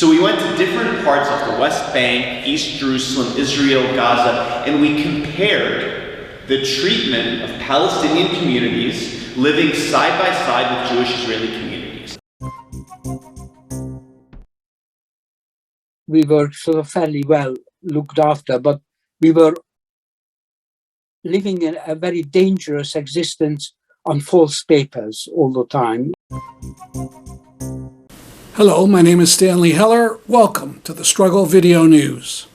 So we went to different parts of the West Bank, East Jerusalem, Israel, Gaza, and we compared the treatment of Palestinian communities living side by side with Jewish-Israeli communities. We were sort of fairly well looked after, but we were living in a very dangerous existence on false papers all the time. Hello, my name is Stanley Heller. Welcome to the Struggle Video News.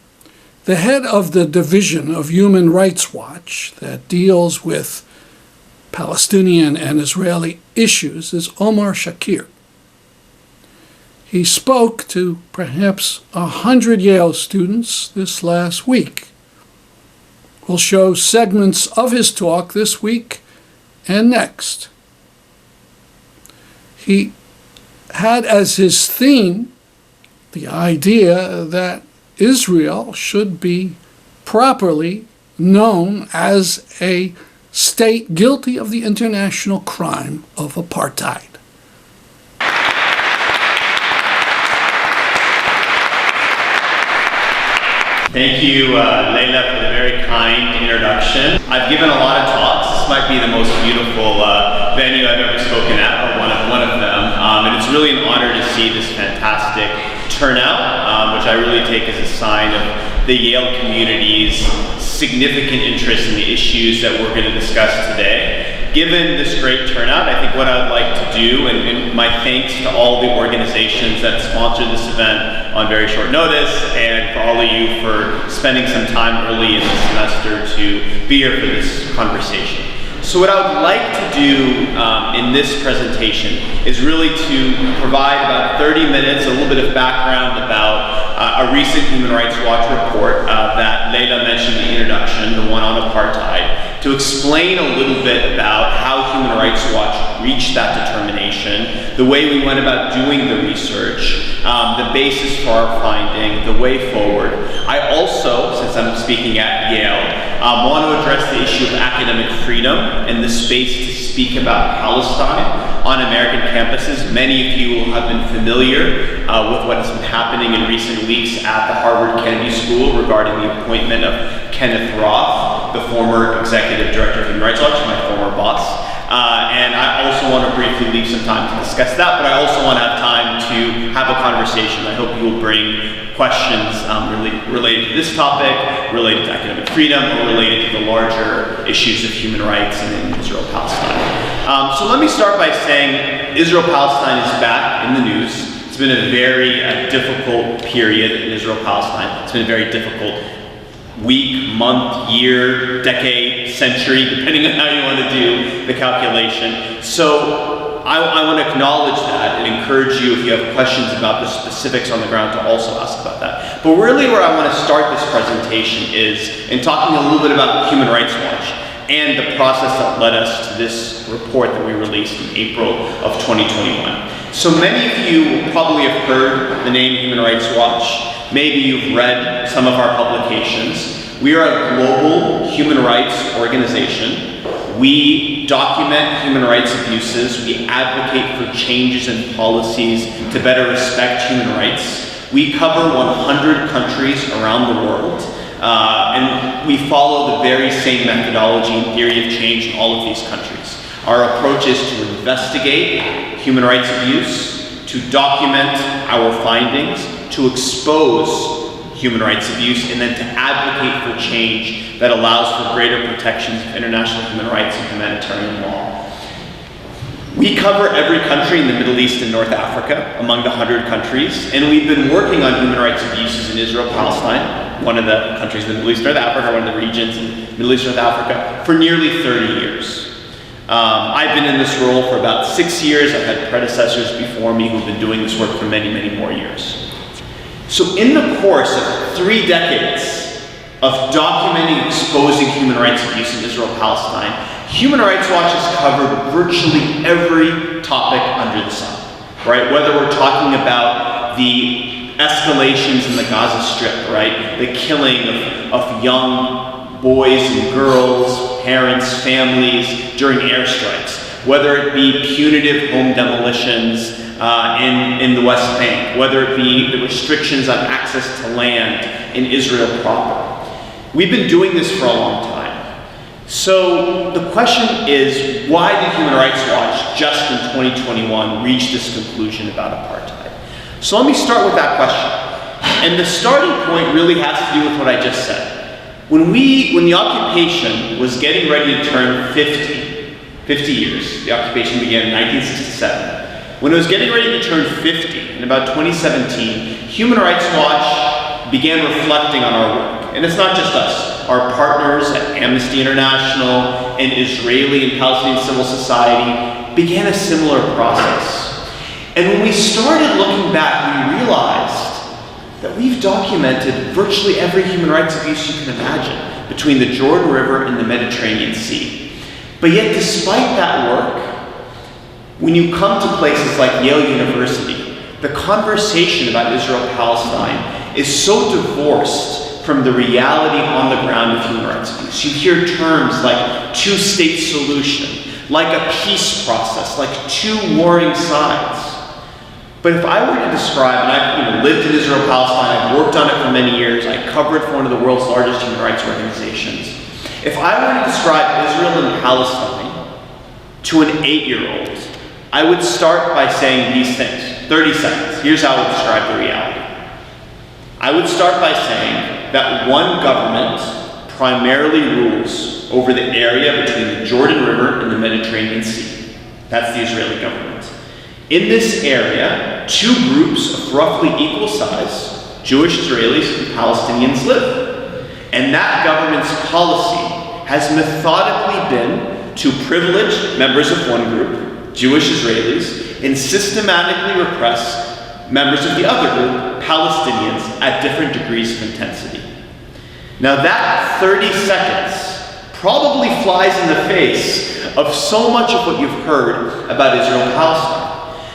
The head of the division of Human Rights Watch that deals with Palestinian and Israeli issues is Omar Shakir. He spoke to perhaps 100 Yale students this last week. We'll show segments of his talk this week and next. He had as his theme the idea that Israel should be properly known as a state guilty of the international crime of apartheid. Thank you, Leila, for the very kind introduction. I've given a lot of talks. This might be the most beautiful venue I've ever spoken at, or one of them. And it's really an honor to see this fantastic turnout, which I really take as a sign of the Yale community's significant interest in the issues that we're going to discuss today. Given this great turnout, I think what I'd like to do, and my thanks to all the organizations that sponsored this event on very short notice, and for all of you for spending some time early in the semester to be here for this conversation. So what I would like to do in this presentation is really to provide about 30 minutes, a little bit of background about a recent Human Rights Watch report that Leila mentioned in the introduction, the one on apartheid, to explain a little bit about how Human Rights Watch reached that determination, the way we went about doing the research, the basis for our finding, the way forward. I also, since I'm speaking at Yale, want to address the issue of academic freedom and the space to speak about Palestine on American campuses. Many of you will have been familiar with what has been happening in recent weeks at the Harvard Kennedy School regarding the appointment of Kenneth Roth, the former executive director of Human Rights Watch, my former boss. And I also want to briefly leave some time to discuss that, but I also want to have time to have a conversation. I hope you will bring questions related to this topic, related to academic freedom, or related to the larger issues of human rights in Israel-Palestine. So let me start by saying Israel-Palestine is back in the news. It's been a very difficult period in Israel-Palestine. It's been a very difficult week, month, year, decade, century, depending on how you want to do the calculation. So I want to acknowledge that and encourage you, if you have questions about the specifics on the ground, to also ask about that. But really where I want to start this presentation is in talking a little bit about Human Rights Watch and the process that led us to this report that we released in April of 2021. So many of you will probably have heard the name Human Rights Watch. Maybe you've read some of our publications. We are a global human rights organization. We document human rights abuses. We advocate for changes in policies to better respect human rights. We cover 100 countries around the world. And we follow the very same methodology and theory of change in all of these countries. Our approach is to investigate human rights abuse, to document our findings, to expose human rights abuse, and then to advocate for change that allows for greater protections of international human rights and humanitarian law. We cover every country in the Middle East and North Africa, among the 100 countries, and we've been working on human rights abuses in Israel-Palestine, one of the countries in the Middle East and North Africa, one of the regions in the Middle East and North Africa, for nearly 30 years. I've been in this role for about 6 years. I've had predecessors before me who've been doing this work for many, many more years. So in the course of 3 decades of documenting and exposing human rights abuse in Israel-Palestine, Human Rights Watch has covered virtually every topic under the sun, right? Whether we're talking about the escalations in the Gaza Strip, right? The killing of young boys and girls, parents, families during airstrikes, whether it be punitive home demolitions, in the West Bank, whether it be the restrictions on access to land in Israel proper. We've been doing this for a long time. So the question is, why did Human Rights Watch just in 2021 reach this conclusion about apartheid? So let me start with that question. And the starting point really has to do with what I just said. When the occupation was getting ready to turn 50 years, the occupation began in 1967. When it was getting ready to turn 50, in about 2017, Human Rights Watch began reflecting on our work. And it's not just us. Our partners at Amnesty International and Israeli and Palestinian civil society began a similar process. And when we started looking back, we realized that we've documented virtually every human rights abuse you can imagine between the Jordan River and the Mediterranean Sea. But yet, despite that work, when you come to places like Yale University, the conversation about Israel-Palestine is so divorced from the reality on the ground of human rights abuse. You hear terms like two-state solution, like a peace process, like two warring sides. But if I were to describe, and I've lived in Israel-Palestine, I've worked on it for many years, I cover it for one of the world's largest human rights organizations. If I were to describe Israel and Palestine to an 8-year-old, I would start by saying these things. 30 seconds. Here's how I would describe the reality. I would start by saying that one government primarily rules over the area between the Jordan River and the Mediterranean Sea. That's the Israeli government. In this area, two groups of roughly equal size, Jewish Israelis and Palestinians, live. And that government's policy has methodically been to privilege members of one group, Jewish Israelis, and systematically repress members of the other group, Palestinians, at different degrees of intensity. Now that 30 seconds probably flies in the face of so much of what you've heard about Israel and Palestine.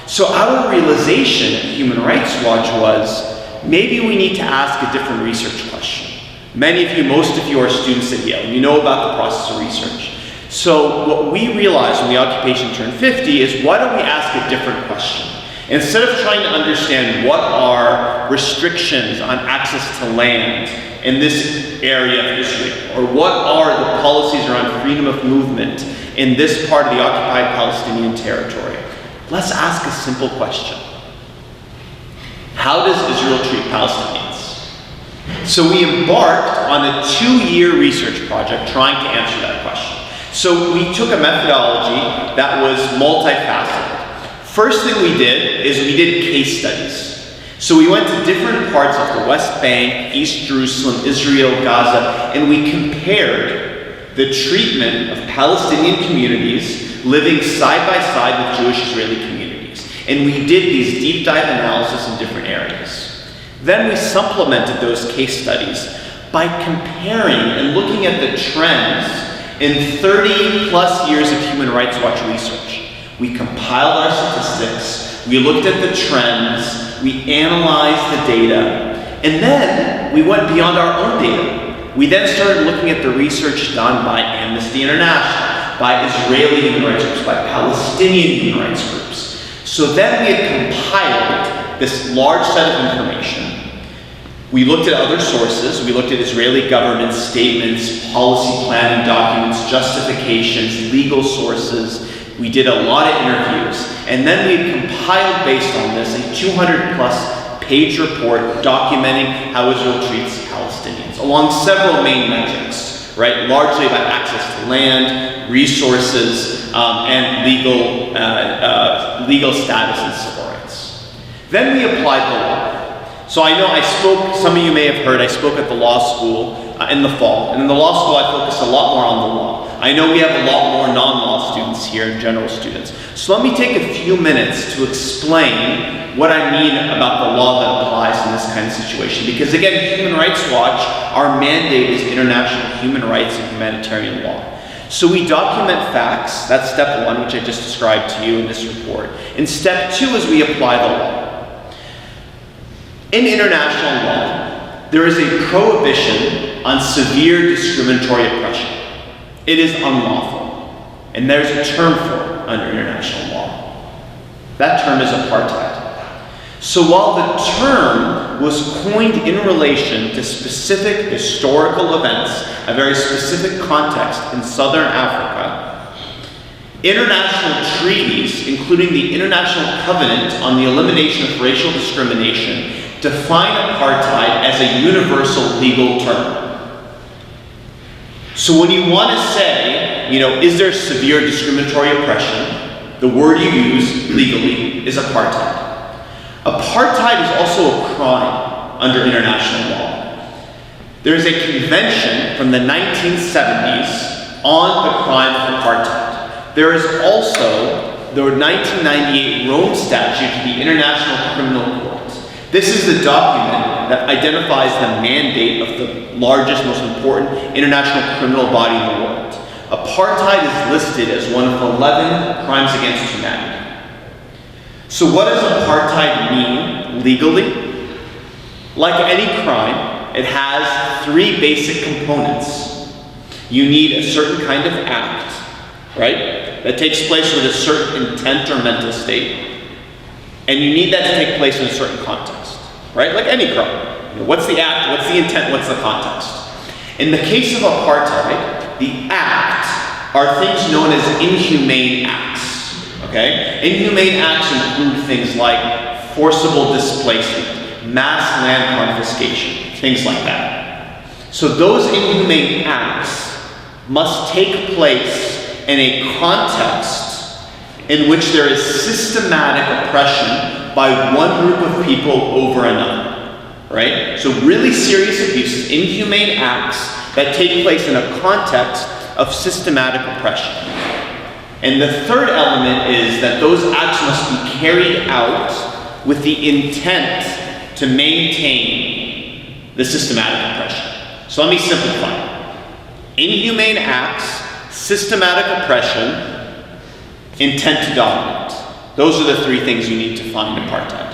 So our realization at Human Rights Watch was, maybe we need to ask a different research question. Many of you, most of you are students at Yale, and you know about the process of research. So what we realized when the occupation turned 50 is, why don't we ask a different question? Instead of trying to understand what are restrictions on access to land in this area of Israel, or what are the policies around freedom of movement in this part of the occupied Palestinian territory, let's ask a simple question. How does Israel treat Palestinians? So we embarked on a 2-year research project trying to answer that question. So we took a methodology that was multifaceted. First thing we did is we did case studies. So we went to different parts of the West Bank, East Jerusalem, Israel, Gaza, and we compared the treatment of Palestinian communities living side by side with Jewish Israeli communities. And we did these deep dive analysis in different areas. Then we supplemented those case studies by comparing and looking at the trends in 30 plus years of Human Rights Watch research. We compiled our statistics, we looked at the trends, we analyzed the data, and then we went beyond our own data. We then started looking at the research done by Amnesty International, by Israeli human rights groups, by Palestinian human rights groups. So then we had compiled this large set of information. We looked at other sources. We looked at Israeli government statements, policy planning documents, justifications, legal sources. We did a lot of interviews. And then we compiled, based on this, a 200+ page report documenting how Israel treats Palestinians along several main metrics, right? Largely about access to land, resources, and legal status and civil rights. Then we applied the law. So I know I spoke, some of you may have heard, I spoke at the law school in the fall. And in the law school, I focused a lot more on the law. I know we have a lot more non-law students here, general students. So let me take a few minutes to explain what I mean about the law that applies in this kind of situation. Because again, Human Rights Watch, our mandate is international human rights and humanitarian law. So we document facts, that's step 1, which I just described to you in this report. And step 2 is we apply the law. In international law, there is a prohibition on severe discriminatory oppression. It is unlawful, and there's a term for it under international law. That term is apartheid. So while the term was coined in relation to specific historical events, a very specific context in southern Africa, international treaties, including the International Covenant on the Elimination of Racial Discrimination, define apartheid as a universal legal term. So when you want to say, is there severe discriminatory oppression, the word you use legally is apartheid. Apartheid is also a crime under international law. There is a convention from the 1970s on the crime of apartheid. There is also the 1998 Rome Statute to the International Criminal Court. This is the document that identifies the mandate of the largest, most important international criminal body in the world. Apartheid is listed as one of 11 crimes against humanity. So what does apartheid mean legally? Like any crime, it has three basic components. You need a certain kind of act, right? That takes place with a certain intent or mental state. And you need that to take place in a certain context, right? Like any crime. What's the act, what's the intent, what's the context? In the case of apartheid, the act are things known as inhumane acts, okay? Inhumane acts include things like forcible displacement, mass land confiscation, things like that. So those inhumane acts must take place in a context in which there is systematic oppression by one group of people over another, right? So really serious abuses, inhumane acts that take place in a context of systematic oppression. And the third element is that those acts must be carried out with the intent to maintain the systematic oppression. So let me simplify. Inhumane acts, systematic oppression, intent to dominate. Those are the three things you need to find in apartheid.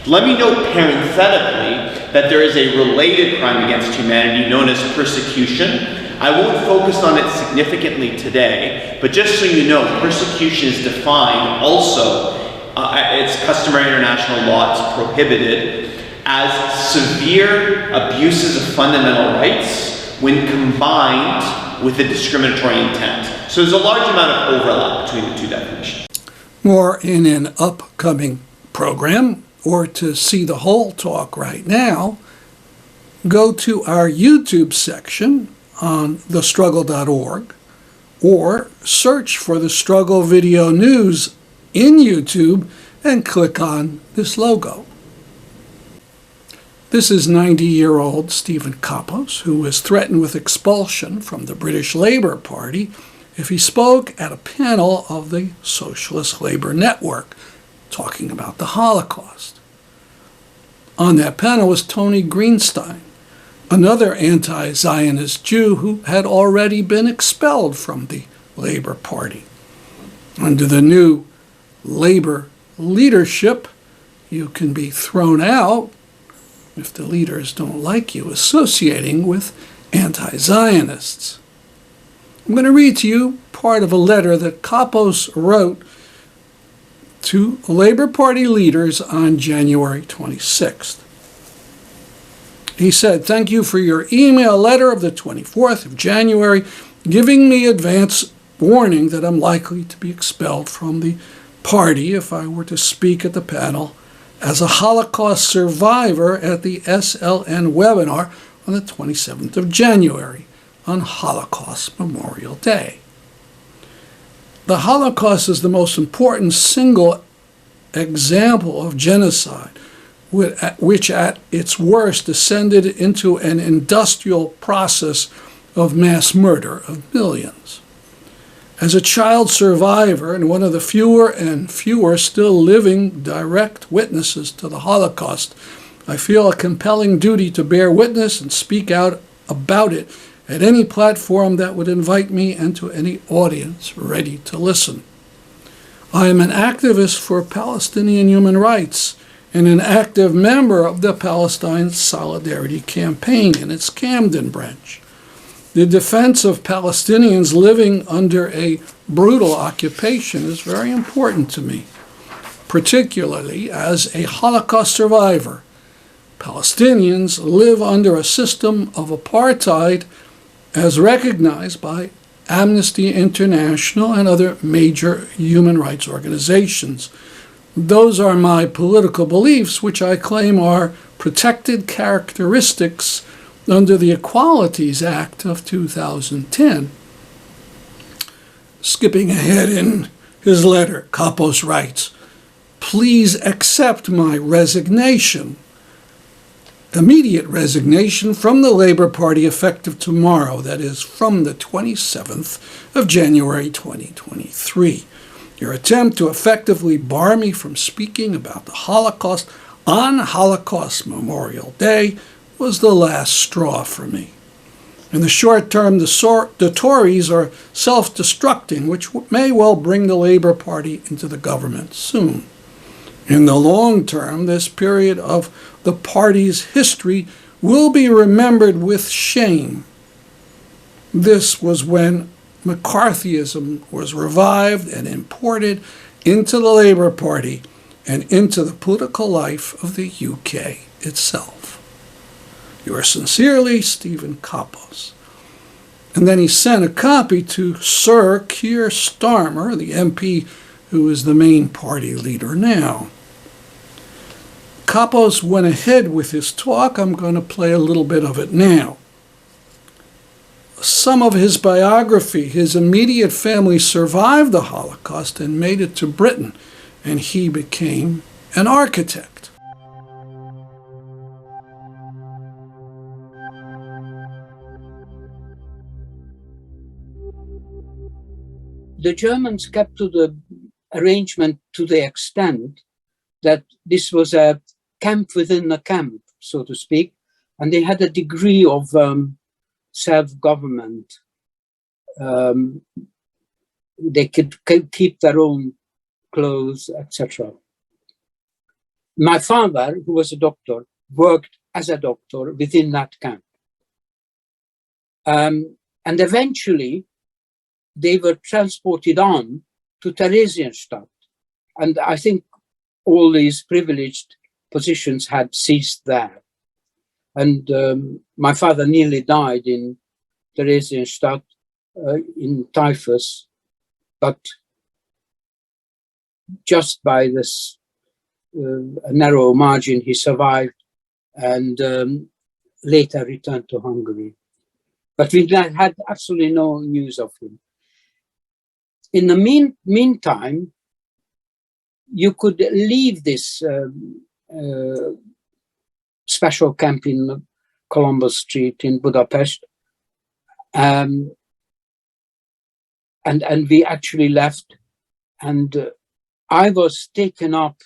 Let me note parenthetically that there is a related crime against humanity known as persecution. I won't focus on it significantly today, but just so you know, persecution is defined also, it's customary international law, it's prohibited, as severe abuses of fundamental rights when combined with a discriminatory intent. So there's a large amount of overlap between the two definitions. More in an upcoming program, or to see the whole talk right now, go to our YouTube section on thestruggle.org or search for the Struggle Video News in YouTube and click on this logo. This is 90-year-old Stephen Kapos, who was threatened with expulsion from the British Labour Party if he spoke at a panel of the Socialist Labour Network talking about the Holocaust. On that panel was Tony Greenstein, another anti-Zionist Jew who had already been expelled from the Labour Party. Under the new Labour leadership, you can be thrown out if the leaders don't like you associating with anti-Zionists. I'm going to read to you part of a letter that Kapos wrote to Labour Party leaders on January 26th. He said, "Thank you for your email letter of the 24th of January, giving me advance warning that I'm likely to be expelled from the party if I were to speak at the panel as a Holocaust survivor at the SLN webinar on the 27th of January on Holocaust Memorial Day. The Holocaust is the most important single example of genocide, which at its worst descended into an industrial process of mass murder of millions. As a child survivor and one of the fewer and fewer still living direct witnesses to the Holocaust, I feel a compelling duty to bear witness and speak out about it at any platform that would invite me and to any audience ready to listen. I am an activist for Palestinian human rights and an active member of the Palestine Solidarity Campaign in its Camden branch. The defense of Palestinians living under a brutal occupation is very important to me. particularly as a Holocaust survivor. Palestinians live under a system of apartheid as recognized by Amnesty International and other major human rights organizations. Those are my political beliefs, which I claim are protected characteristics under the Equalities Act of 2010. Skipping ahead in his letter, Kapos writes, "Please accept my resignation, immediate resignation from the Labour Party effective tomorrow, that is, from the 27th of January 2023. Your attempt to effectively bar me from speaking about the Holocaust on Holocaust Memorial Day was the last straw for me. In the short term, the Tories are self-destructing, which may well bring the Labour Party into the government soon. In the long term, this period of the party's history will be remembered with shame. This was when McCarthyism was revived and imported into the Labour Party and into the political life of the UK itself. Yours sincerely, Stephen Kapos." And then he sent a copy to Sir Keir Starmer, the MP who is the main party leader now. Kapos went ahead with his talk. I'm going to play a little bit of it now. Some of his biography: his immediate family survived the Holocaust and made it to Britain, and he became an architect. The Germans kept to the arrangement to the extent that this was a camp within a camp, so to speak, and they had a degree of self-government. They could keep their own clothes, etc. My father, who was a doctor, worked as a doctor within that camp. And eventually, they were transported on to Theresienstadt. And I think all these privileged positions had ceased there. And my father nearly died in Theresienstadt in typhus, but just by this narrow margin he survived and later returned to Hungary. But we had absolutely no news of him. In the meantime, you could leave this special camp in Columbus Street in Budapest, and we actually left, and I was taken up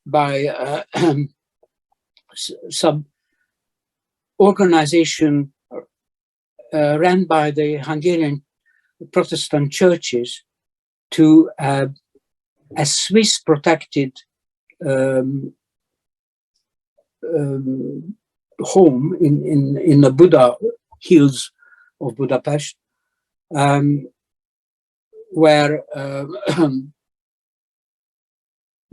by some organization ran by the Hungarian Protestant churches to a Swiss protected home in the Buda hills of Budapest, where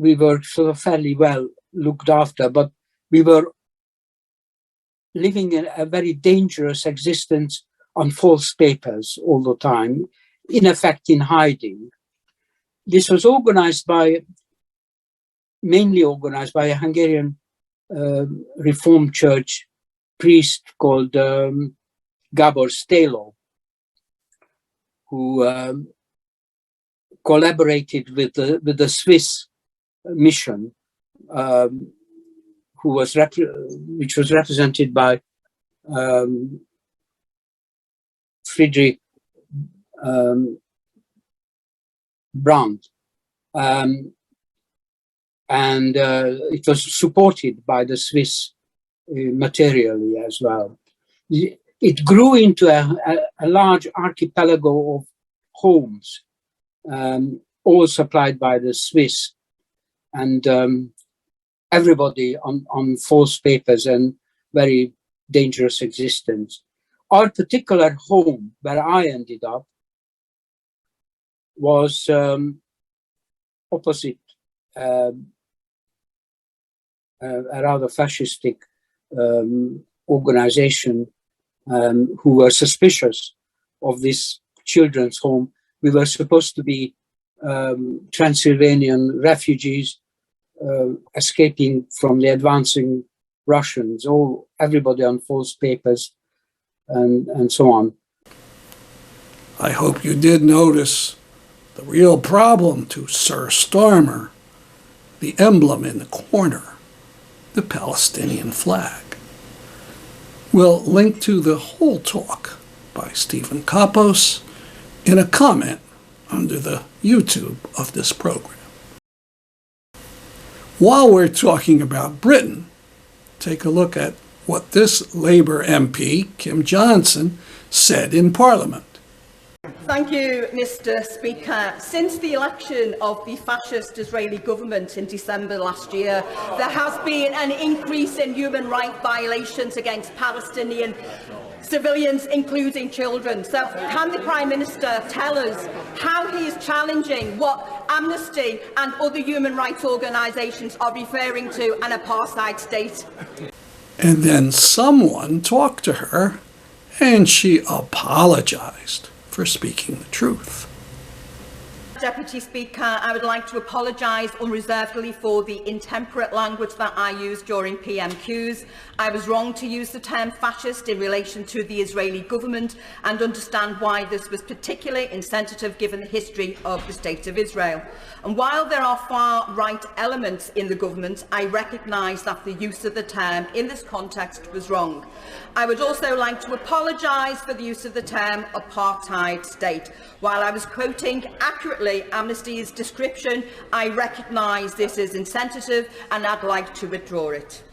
we were sort of fairly well looked after, but we were living in a very dangerous existence on false papers all the time, in effect in hiding. This was mainly organized by a Hungarian Reformed Church priest called Gabor Stelo, who collaborated with the Swiss mission, which was represented by Friedrich Brandt, and it was supported by the Swiss materially as well. It grew into a large archipelago of homes, all supplied by the Swiss, and everybody on false papers and very dangerous existence. Our particular home where I ended up was opposite a rather fascistic organization who were suspicious of this children's home. We were supposed to be Transylvanian refugees escaping from the advancing Russians, everybody on false papers and so on. I hope you did notice the real problem to Sir Starmer, the emblem in the corner, the Palestinian flag. We'll link to the whole talk by Stephen Kapos in a comment under the YouTube of this program. While we're talking about Britain, take a look at what this Labour MP, Kim Johnson, said in Parliament. Thank you, Mr. Speaker. Since the election of the fascist Israeli government in December last year, there has been an increase in human rights violations against Palestinian civilians, including children. So can the Prime Minister tell us how he is challenging what Amnesty and other human rights organisations are referring to an apartheid state? And then someone talked to her, and she apologized for speaking the truth. Deputy Speaker, I would like to apologise unreservedly for the intemperate language that I used during PMQs. I was wrong to use the term fascist in relation to the Israeli government and understand why this was particularly insensitive given the history of the State of Israel. And while there are far-right elements in the government, I recognise that the use of the term in this context was wrong. I would also like to apologise for the use of the term apartheid state. While I was quoting accurately Amnesty's description, I recognise this is insensitive and I'd like to withdraw it.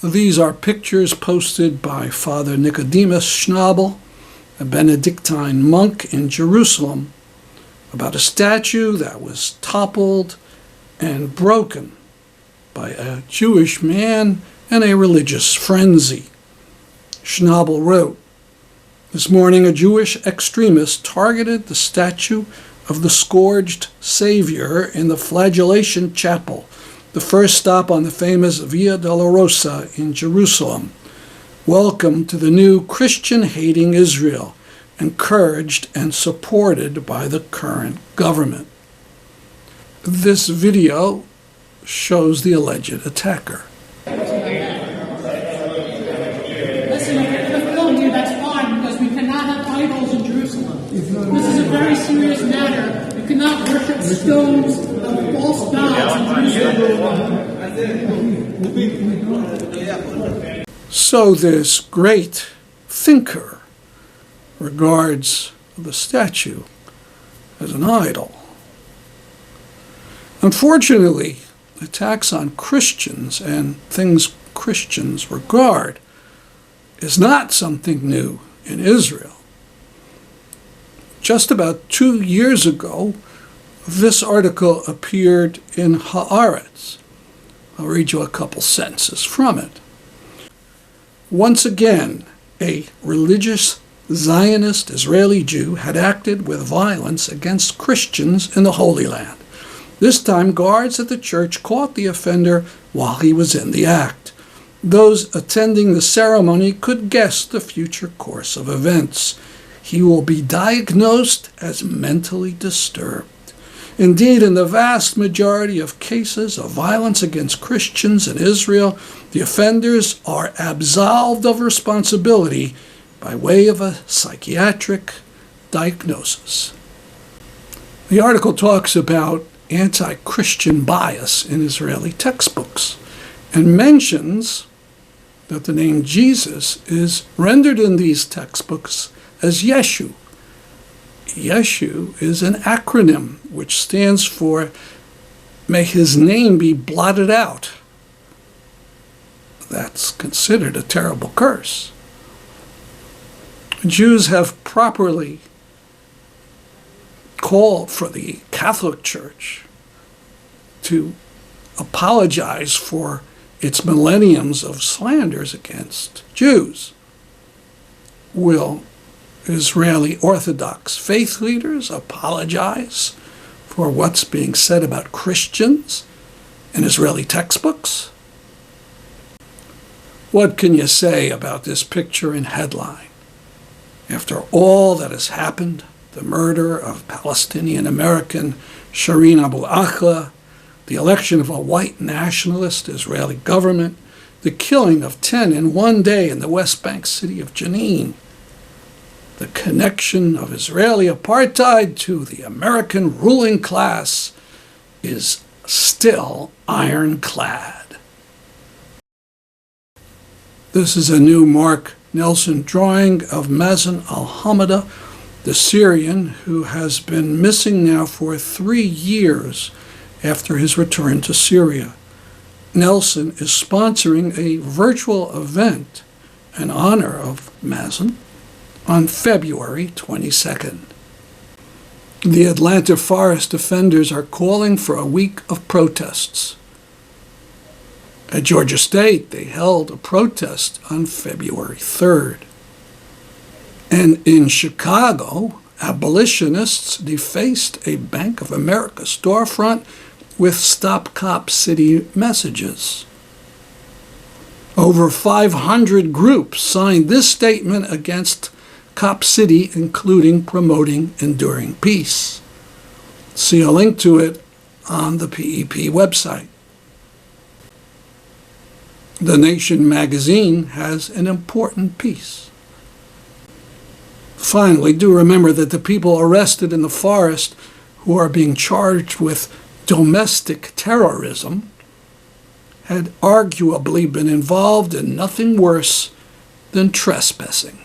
These are pictures posted by Father Nicodemus Schnabel, a Benedictine monk in Jerusalem, about a statue that was toppled and broken by a Jewish man in a religious frenzy. Schnabel wrote, "This morning a Jewish extremist targeted the statue of the scourged Savior in the Flagellation Chapel, the first stop on the famous Via Dolorosa in Jerusalem. Welcome to the new Christian-hating Israel, encouraged and supported by the current government." This video shows the alleged attacker. Listen, if you're filming you, that's fine, because we cannot have idols in Jerusalem. This is a very serious matter. We cannot worship stones of false gods in Jerusalem. So this great thinker regards the statue as an idol. Unfortunately, attacks on Christians and things Christians regard is not something new in Israel. Just about 2 years ago, this article appeared in Haaretz. I'll read you a couple sentences from it. Once again, a religious Zionist Israeli Jew had acted with violence against Christians in the Holy Land. This time, guards at the church caught the offender while he was in the act. Those attending the ceremony could guess the future course of events. He will be diagnosed as mentally disturbed. Indeed, in the vast majority of cases of violence against Christians in Israel, the offenders are absolved of responsibility by way of a psychiatric diagnosis. The article talks about anti-Christian bias in Israeli textbooks and mentions that the name Jesus is rendered in these textbooks as Yeshu. Yeshu is an acronym which stands for "May his name be blotted out." That's considered a terrible curse. Jews have properly called for the Catholic Church to apologize for its millenniums of slanders against Jews. Will Israeli Orthodox faith leaders apologize for what's being said about Christians in Israeli textbooks? What can you say about this picture and headline? After all that has happened, the murder of Palestinian-American Shireen Abu Akleh, the election of a white nationalist Israeli government, the killing of 10 in one day in the West Bank city of Jenin, the connection of Israeli apartheid to the American ruling class is still ironclad. This is a new Marc Nelson drawing of Mazen AlHamada, the Syrian who has been missing now for 3 years after his return to Syria. Nelson is sponsoring a virtual event in honor of Mazen on February 22nd. The Atlanta forest defenders are calling for a week of protests. At Georgia State, they held a protest on February 3rd. And in Chicago, abolitionists defaced a Bank of America storefront with Stop Cop City messages. Over 500 groups signed this statement against Cop City, including promoting enduring peace. See a link to it on the PEP website. The Nation magazine has an important piece. Finally, do remember that the people arrested in the forest who are being charged with domestic terrorism had arguably been involved in nothing worse than trespassing.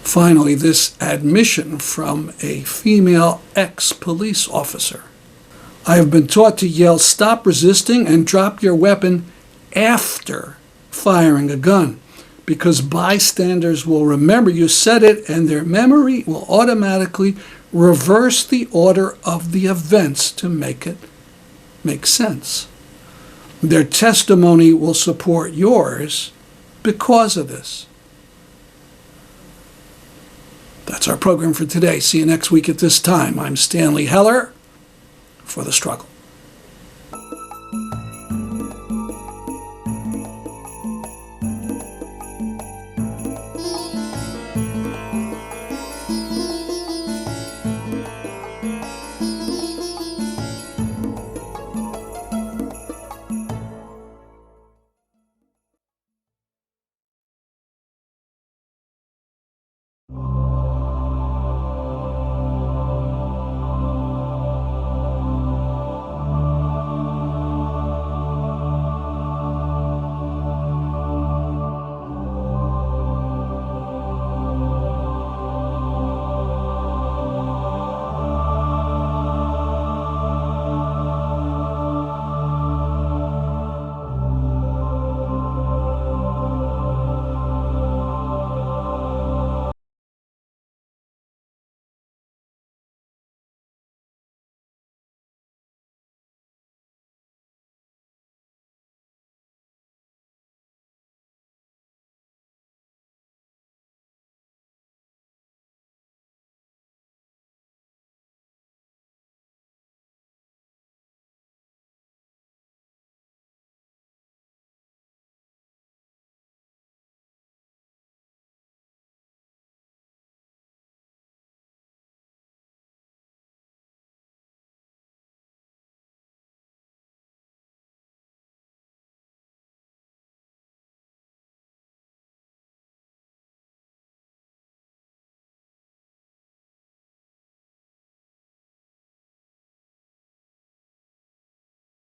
Finally, this admission from a female ex-police officer. I have been taught to yell, "Stop resisting and drop your weapon," after firing a gun, because bystanders will remember you said it and their memory will automatically reverse the order of the events to make it make sense. Their testimony will support yours because of this. That's our program for today. See you next week at this time. I'm Stanley Heller for The Struggle.